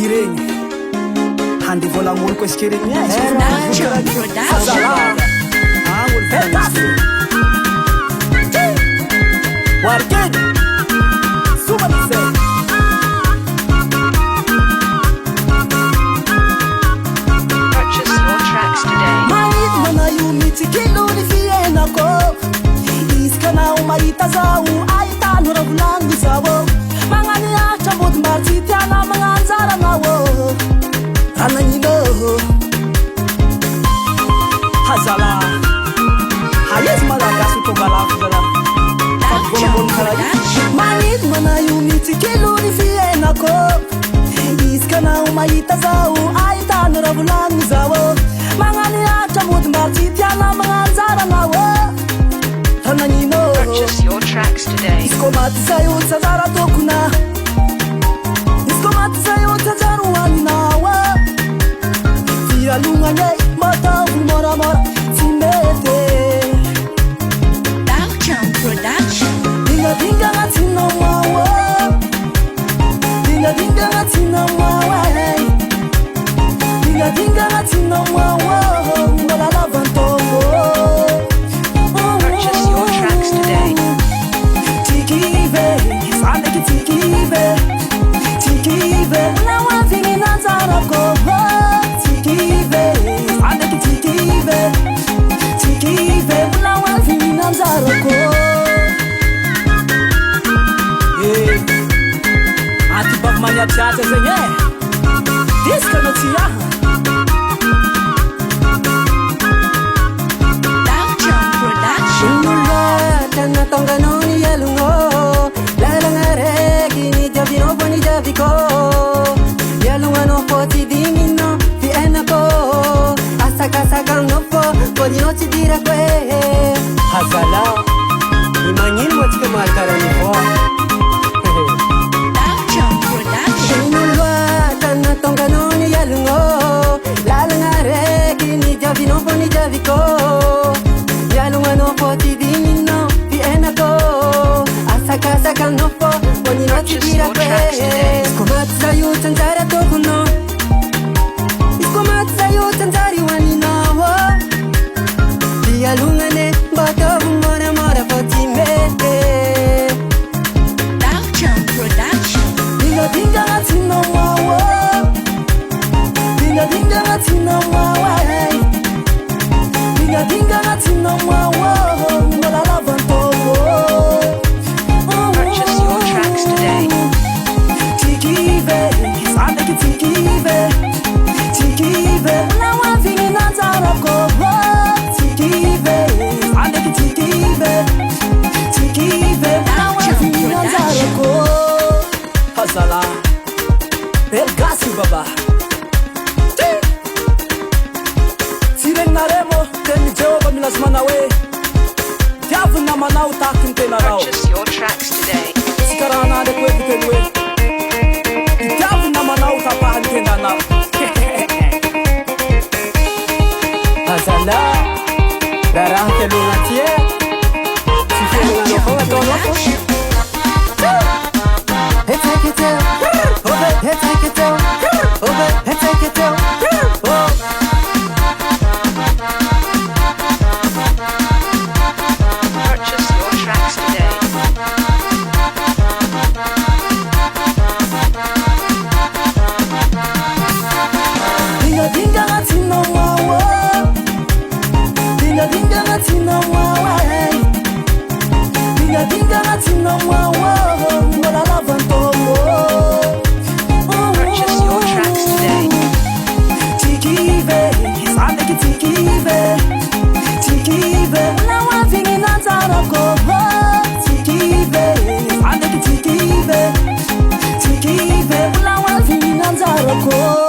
regny handeha volan'olo koa isika regny warkeny somanizay mahita manaio mitsikilony fiainako iskanao mahita zao ahitano raha volagno zao magnany ahatra mbody maro tsy tiana magnanjaranao anagnino hazala haizy malagasy tongalafo zala mahita manaio mitsikilony fiainako iskanao mahita zao ahitano raha volagno zao magnany ahatra mbody maro tsy tiana magnanjaranao anagnino iskomaty zay olo tsajara tokona iskomaty zay olo tsajara hoaninao fialognany mataovy moramora tsy mety dingadinga agnatinao mao dingadinga agnatinao mao dingadinga agnatinao mao mbola lavantovo atibavy maniatriatra zegny diskanao tsy aha loatra natonganao ny ialogno lalagna raiky nidiavinao fo nidiaviko ialognanao fo tsy dignino fiainako asakasakanao fo fodinao tsy dirako hazala ny magnino moa tsika mahakarany fo loatra natonganao ny ialogno lalagna raiky nidiavinao fo nidiaviko ialognanao fo tsy dignino fiainako asakasakanao fo fodinao tsy dirako iskomaty zay io tsanjary atokonao iskomaty zay io tsanjary hoaninao ialognane mba ataovy moramora fo tsy mety dingadinga agnatinao mao dingadinga agnatinao mao dingadinga agnatinao mao mbola lavantovo tikive sandraky tikive tikive naoavigny nanjarako tikive sandraky tikive tikive naoavigny nanjarako hazala belgasy baba tsy regnaremo teny jehova milazy manao hoe tiaviny namanao tahaky ny tenarao tsy karaha nandraky hoe teny hoe itiaviny namanao tapahany tenanao hazala raha raha tialogna ty tsy fiainanao fo ataonao fo take it down, take it down, take it down. Purchase your tracks today. Dingadinga agnatinao mao dingadinga agnatinao mao dingadinga agnatinao mao mbola lavantovo Purchase your tracks today. tikive sandraky tikive tikive naoavigny nanjarako tikive sandraky tikive tikive naoavigny nanjarako